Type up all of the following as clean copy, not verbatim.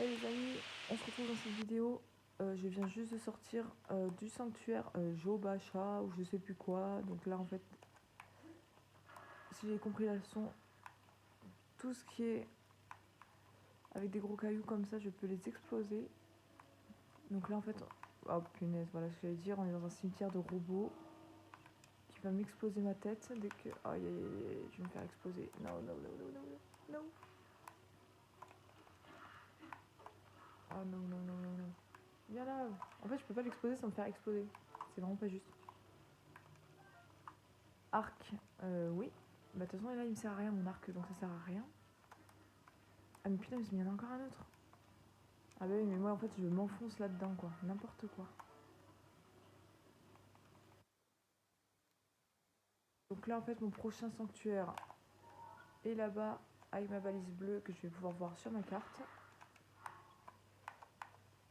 Hey les amis, on se retrouve dans cette vidéo. Je viens juste de sortir du sanctuaire Jobacha ou je sais plus quoi. Donc là en fait, si j'ai compris la leçon, tout ce qui est avec des gros cailloux comme ça, je peux les exploser. Donc là en fait, oh punaise, voilà ce que j'allais dire, on est dans un cimetière de robots qui va m'exploser ma tête dès que... Aïe aïe aïe, je vais me faire exploser. Non, non, non, non, non, non, non. Oh non, non, non, non, non. Viens là. En fait, je peux pas l'exploser sans me faire exploser. C'est vraiment pas juste. Arc, oui. Bah de toute façon là il me sert à rien mon arc, donc ça sert à rien. Ah mais putain, mais il y en a encore un autre. Ah bah oui, mais moi en fait je m'enfonce là-dedans quoi, n'importe quoi. Donc là en fait mon prochain sanctuaire est là-bas avec ma balise bleue que je vais pouvoir voir sur ma carte.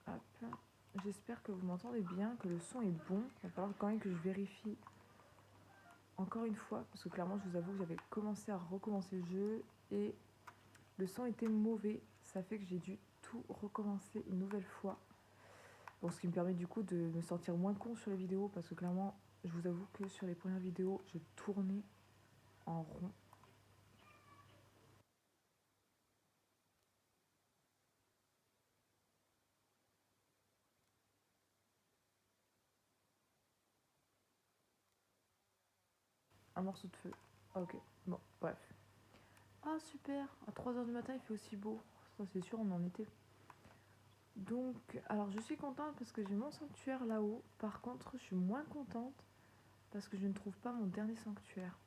Hop. J'espère que vous m'entendez bien, que le son est bon. Il va falloir quand même que je vérifie encore une fois, parce que clairement je vous avoue que j'avais commencé à recommencer le jeu et le son était mauvais. Ça fait que j'ai dû tout recommencer une nouvelle fois. Bon, ce qui me permet du coup de me sentir moins con sur les vidéos parce que clairement, je vous avoue que sur les premières vidéos, je tournais en rond. Un morceau de feu. Ah, ok, bon, bref. Ah super, à 3 h du matin il fait aussi beau. Ça c'est sûr, on en était. Donc, alors je suis contente parce que j'ai mon sanctuaire là-haut. Par contre, je suis moins contente parce que je ne trouve pas mon dernier sanctuaire.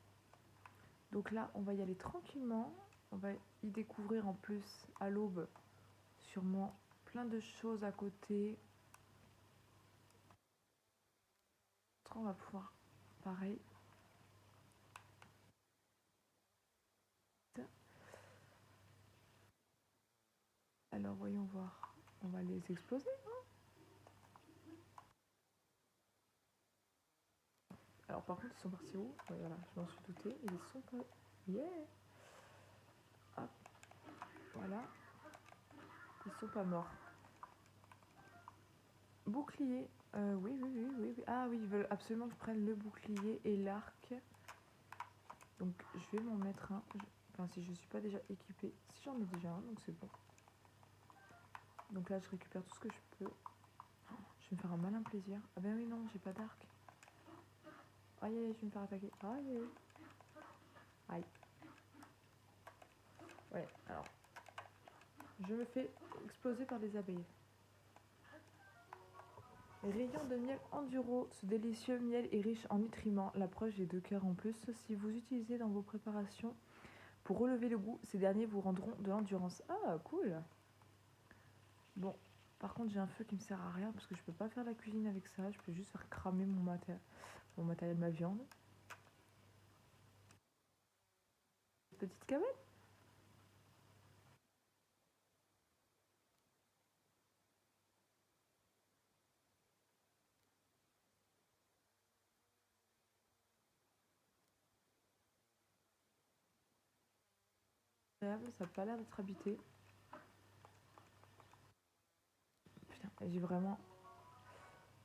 Donc là, on va y aller tranquillement. On va y découvrir en plus à l'aube sûrement plein de choses à côté. On va pouvoir, pareil. Alors voyons voir. On va les exploser. Alors par contre ils sont partis où? Ouais, voilà, je m'en suis doutée. Ils sont pas... Yeah. Hop. Voilà. Ils sont pas morts. Bouclier. Oui, oui, oui, oui, oui. Ah oui, ils veulent absolument que je prenne le bouclier et l'arc. Donc je vais m'en mettre un. Enfin si je suis pas déjà équipée. Si j'en ai déjà un, donc c'est bon. Donc là je récupère tout ce que je peux. Je vais me faire un malin plaisir. Ah ben oui non, j'ai pas d'arc. Aïe aïe, je vais me faire attaquer. Aïe aïe. Aïe. Ouais, alors. Je me fais exploser par des abeilles. Rayon de miel enduro. Ce délicieux miel est riche en nutriments. La preuve, j'ai 2 cœurs en plus. Si vous utilisez dans vos préparations pour relever le goût, ces derniers vous rendront de l'endurance. Ah, cool. Bon, par contre, j'ai un feu qui me sert à rien parce que je peux pas faire la cuisine avec ça. Je peux juste faire cramer mon matériel, ma viande. Petite cabane. Ça n'a pas l'air d'être habité. Putain, j'ai vraiment...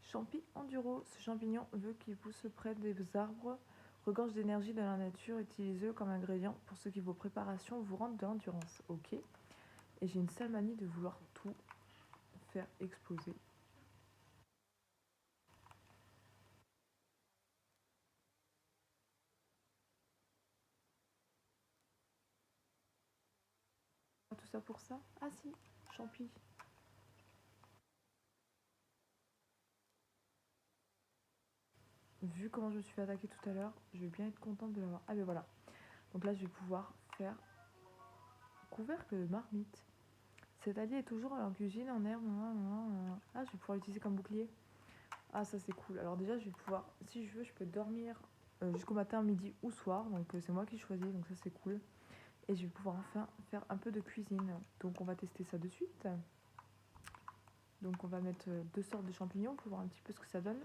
Champi enduro. Ce champignon veut qu'il pousse près des arbres. Regorge d'énergie de la nature. Utilisez-le comme ingrédient pour ce qui vos préparations vous rendent de l'endurance. Ok. Et j'ai une sale manie de vouloir tout faire exploser. Tout ça pour ça? Ah si, champi. Vu comment je me suis fait attaquer tout à l'heure, je vais bien être contente de l'avoir. Ah ben voilà. Donc là, je vais pouvoir faire couvercle de marmite. Cet allié est toujours en cuisine, en herbe. Ah, je vais pouvoir l'utiliser comme bouclier. Ah, ça c'est cool. Alors déjà, je vais pouvoir, si je veux, je peux dormir jusqu'au matin, midi ou soir. Donc c'est moi qui choisis, donc ça c'est cool. Et je vais pouvoir enfin faire un peu de cuisine. Donc on va tester ça de suite. Donc on va mettre 2 sortes de champignons pour voir un petit peu ce que ça donne.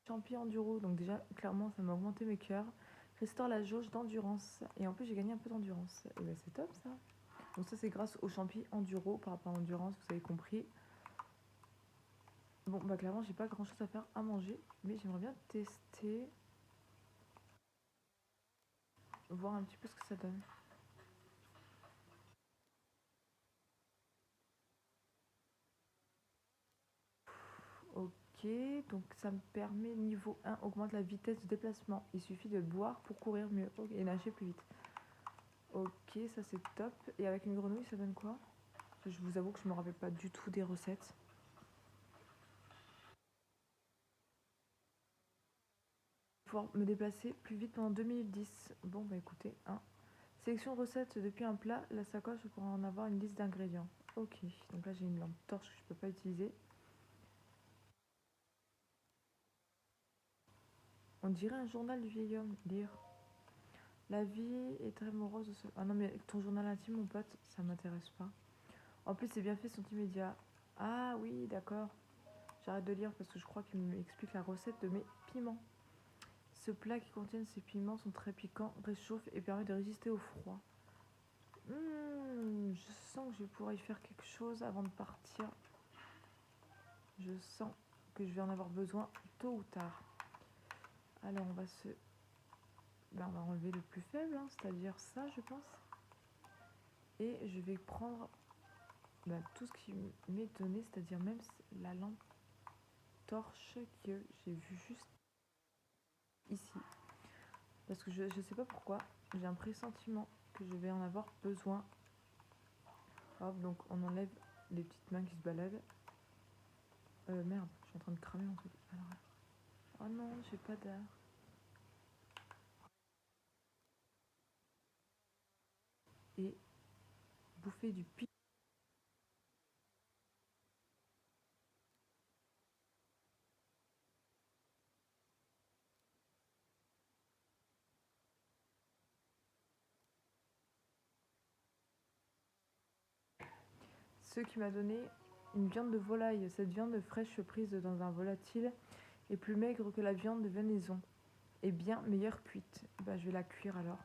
Champi enduro, donc déjà clairement ça m'a augmenté mes cœurs. Restaure la jauge d'endurance. Et en plus, j'ai gagné un peu d'endurance. Et ben c'est top ça. Donc ça, c'est grâce aux champis enduro par rapport à l'endurance, vous avez compris. Bon, bah clairement, j'ai pas grand chose à faire à manger. Mais j'aimerais bien tester. Voir un petit peu ce que ça donne. Ok, donc ça me permet, niveau 1, augmente la vitesse de déplacement. Il suffit de boire pour courir mieux et nager plus vite. Ok, ça c'est top. Et avec une grenouille, ça donne quoi? Je vous avoue que je me rappelle pas du tout des recettes. Pouvoir me déplacer plus vite pendant 2 minutes 10. Bon bah écoutez, hein. Sélection recette depuis un plat, la sacoche pour en avoir une liste d'ingrédients. Ok, donc là j'ai une lampe torche que je peux pas utiliser. On dirait un journal du vieil homme, lire. La vie est très morose. Ah non mais ton journal intime mon pote, ça m'intéresse pas. En plus, les bienfaits sont immédiats. Ah oui, d'accord. J'arrête de lire parce que je crois qu'il m'explique la recette de mes piments. Ce plat qui contient ces piments sont très piquants, réchauffe et permet de résister au froid. Je sens que je pourrais y faire quelque chose avant de partir. Je sens que je vais en avoir besoin tôt ou tard. Alors on va se... Ben, on va enlever le plus faible, hein, c'est-à-dire ça je pense. Et je vais prendre tout ce qui m'est donné, c'est-à-dire même la lampe torche que j'ai vue juste ici. Parce que je sais pas pourquoi, j'ai un pressentiment que je vais en avoir besoin. Hop, donc on enlève les petites mains qui se baladent. Merde, je suis en train de cramer mon truc. Alors, oh non, j'ai pas d'art. Et bouffer du pic. Ce qui m'a donné une viande de volaille. Cette viande fraîche prise dans un volatile est plus maigre que la viande de venaison. Et bien meilleure cuite. Bah, je vais la cuire alors.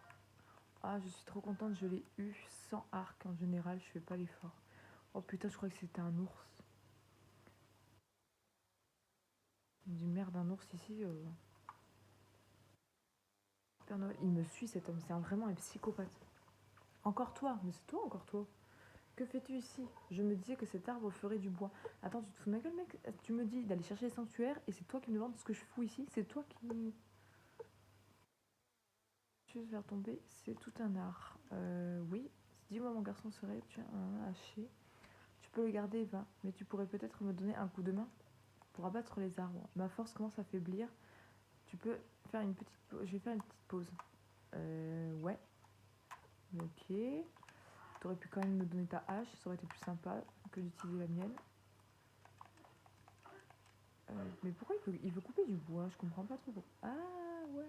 Ah, je suis trop contente, je l'ai eu sans arc. En général, je fais pas l'effort. Oh putain, je crois que c'était un ours. Du merde, un ours ici. Père Noël, il me suit cet homme, c'est vraiment un psychopathe. Encore toi, mais c'est toi encore toi. Que fais-tu ici? Je me disais que cet arbre ferait du bois. Attends, tu te fous de ma gueule, mec? Tu me dis d'aller chercher les sanctuaires et c'est toi qui me demandes ce que je fous ici? C'est toi qui... Tu veux faire tomber, c'est tout un art. Oui. Dis-moi, mon garçon serait, tu as un haché. Tu peux le garder, va, mais tu pourrais peut-être me donner un coup de main pour abattre les arbres. Ma force commence à faiblir. Tu peux faire une petite pause. Je vais faire une petite pause. Ouais. Ok. T'aurais pu quand même me donner ta hache, ça aurait été plus sympa que d'utiliser la mienne. Mais pourquoi il veut couper du bois? Je comprends pas trop. Ah ouais.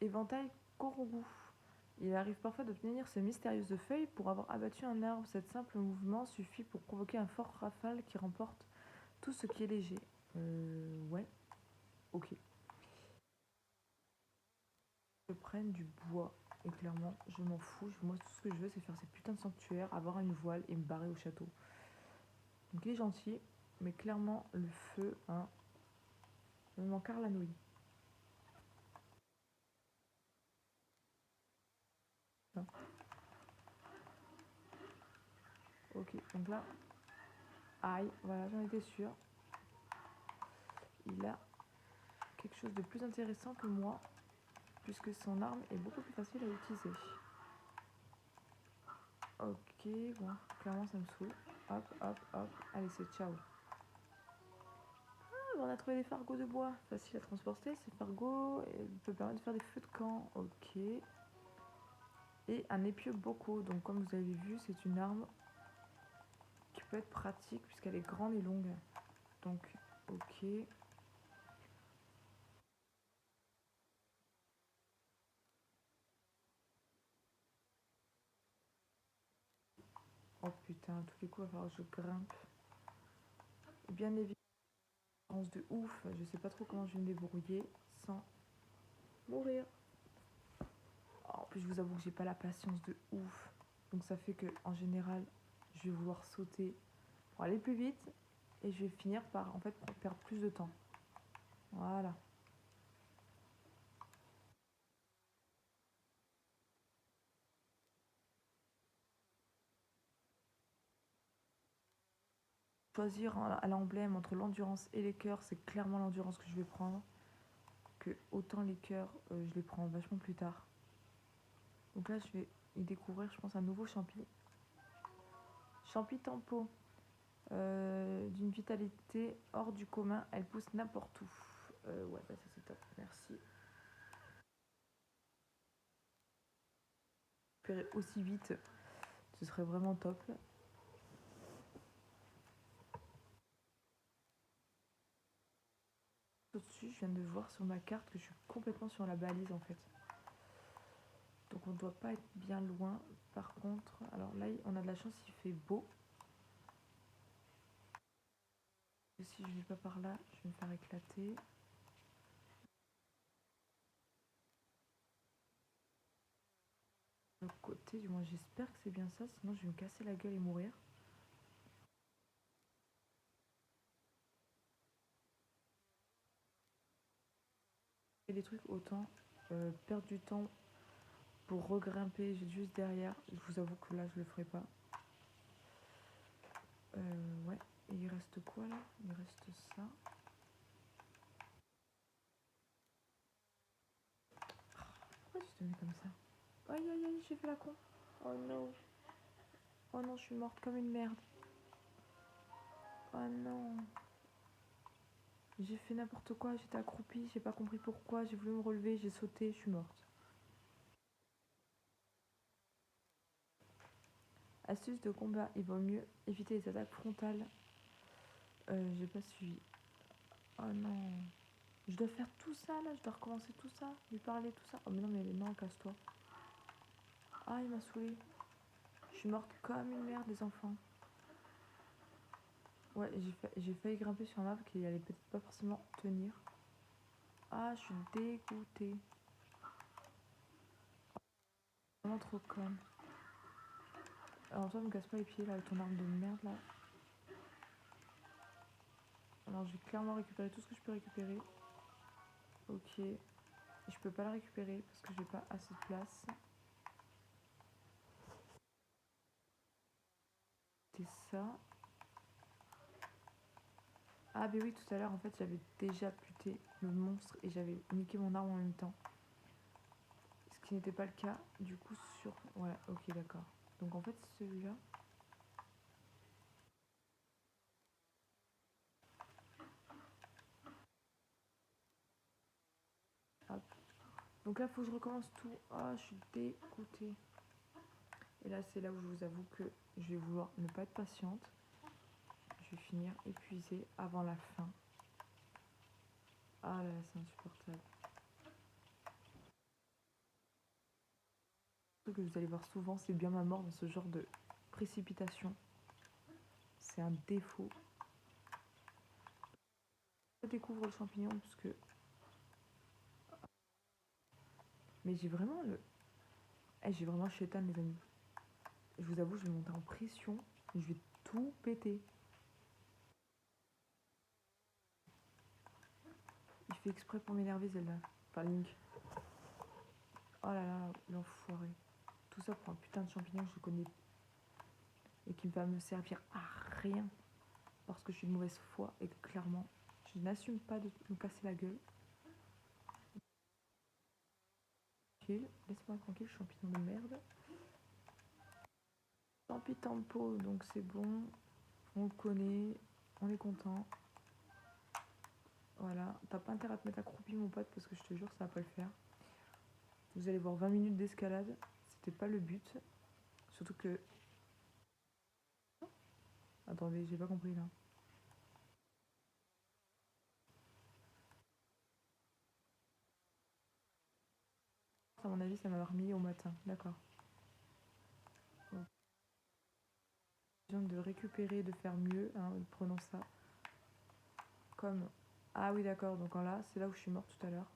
Éventail Korogu. Il arrive parfois d'obtenir ces mystérieuses feuilles pour avoir abattu un arbre. Cet simple mouvement suffit pour provoquer un fort rafale qui remporte tout ce qui est léger. Ouais. Ok. Je prenne du bois. Et clairement, je m'en fous. Moi, tout ce que je veux, c'est faire ces putains de sanctuaires, avoir une voile et me barrer au château. Donc il est gentil, mais clairement, le feu, hein, me manque la nouille. Non. Ok, donc là, aïe, voilà, j'en étais sûre. Il a quelque chose de plus intéressant que moi, puisque son arme est beaucoup plus facile à utiliser. Ok, bon, clairement ça me saoule. Hop, hop, hop, allez, c'est ciao. Ah, on a trouvé des fargots de bois, facile à transporter. Ces fargots peuvent permettre de faire des feux de camp. Ok. Et un épieu bocaux, donc comme vous avez vu, c'est une arme qui peut être pratique puisqu'elle est grande et longue. Donc, ok. Oh putain, à tous les coups, il va falloir que je grimpe. Bien évidemment, de ouf, je sais pas trop comment je vais me débrouiller sans mourir. En plus, je vous avoue que j'ai pas la patience de ouf. Donc ça fait que en général, je vais vouloir sauter pour aller plus vite. Et je vais finir par en fait perdre plus de temps. Voilà. Choisir à l'emblème entre l'endurance et les cœurs, c'est clairement l'endurance que je vais prendre. Que autant les cœurs, je les prends vachement plus tard. Donc là, je vais y découvrir, je pense, un nouveau champi. Champi tempo. D'une vitalité hors du commun, elle pousse n'importe où. Ouais, bah ça c'est top, merci. Récupérer aussi vite, ce serait vraiment top. Au-dessus, je viens de voir sur ma carte que je suis complètement sur la balise en fait. Donc on ne doit pas être bien loin. Par contre, alors là, on a de la chance, il fait beau. Et si je ne vais pas par là, je vais me faire éclater. De l'autre côté, du moins j'espère que c'est bien ça, sinon je vais me casser la gueule et mourir. Et des trucs autant perdre du temps pour regrimper juste derrière. Je vous avoue que là je le ferai pas. Ouais. Et il reste quoi là? Il reste ça. Pourquoi tu te mets comme ça? Aïe aïe aïe, j'ai fait la con. Oh non. Oh non, je suis morte comme une merde. Oh non. J'ai fait n'importe quoi, j'étais accroupie, j'ai pas compris pourquoi, j'ai voulu me relever, j'ai sauté, je suis morte. Astuce de combat, il vaut mieux éviter les attaques frontales. J'ai pas suivi. Oh non. Je dois faire tout ça là, je dois recommencer tout ça, lui parler, tout ça. Oh mais non, casse-toi. Ah, il m'a saoulé. Je suis morte comme une merde, les enfants. Ouais, j'ai failli grimper sur un arbre qui allait peut-être pas forcément tenir. Ah, je suis dégoûtée. Vraiment trop conne. Alors toi, me casse pas les pieds là avec ton arme de merde là. Alors je vais clairement récupérer tout ce que je peux récupérer. Ok. Je peux pas la récupérer parce que j'ai pas assez de place. C'est ça. Ah bah oui, tout à l'heure en fait j'avais déjà buté le monstre et j'avais niqué mon arme en même temps. Ce qui n'était pas le cas du coup sur... Ouais, ok d'accord. Donc en fait celui-là... Hop. Donc là faut que je recommence tout. Ah, je suis dégoûtée. Et là c'est là où je vous avoue que je vais vouloir ne pas être patiente. Je vais finir épuisée avant la fin. Ah là là, c'est insupportable. Ce que vous allez voir souvent, c'est bien ma mort dans ce genre de précipitation. C'est un défaut. Je découvre le champignon parce que... Mais j'ai vraiment le... j'ai vraiment chétan les amis. Je vous avoue, je vais monter en pression. Je vais tout péter. Il fait exprès pour m'énerver celle-là. Enfin Link. Oh là là, l'enfoiré. Tout ça pour un putain de champignon que je connais et qui va me servir à rien parce que je suis de mauvaise foi et que clairement je n'assume pas de me casser la gueule. Laisse-moi tranquille, champignon de merde. Champi tempo, donc c'est bon. On le connaît. On est content. Voilà. T'as pas intérêt à te mettre accroupi mon pote parce que je te jure ça va pas le faire. Vous allez voir 20 minutes d'escalade. C'était pas le but. Surtout que... Attendez, j'ai pas compris là. À mon avis, ça m'a remis au matin. D'accord. De récupérer, de faire mieux, hein, prenons ça. Comme... Ah oui, d'accord. Donc là, c'est là où je suis morte tout à l'heure.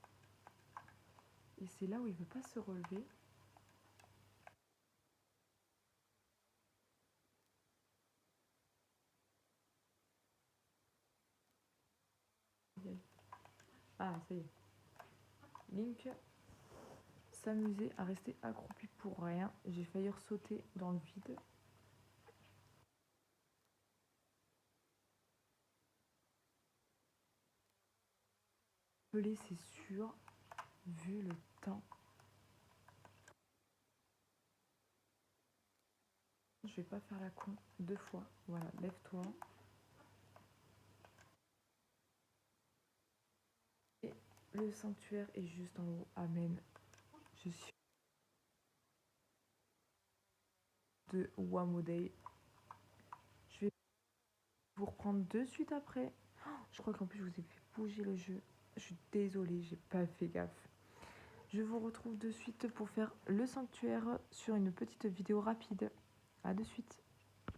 Et c'est là où il veut pas se relever. Ah, ça y est. Link s'amuser à rester accroupi pour rien. J'ai failli sauter dans le vide. Pelé, c'est sûr, vu le temps. Je vais pas faire la con 2 fois. Voilà, lève-toi. Et le sanctuaire est juste en haut. Amen. Je suis de Wamodei. Je vais vous reprendre de suite après. Oh, je crois qu'en plus, je vous ai fait bouger le jeu. Je suis désolée, j'ai pas fait gaffe. Je vous retrouve de suite pour faire le sanctuaire sur une petite vidéo rapide. À de suite.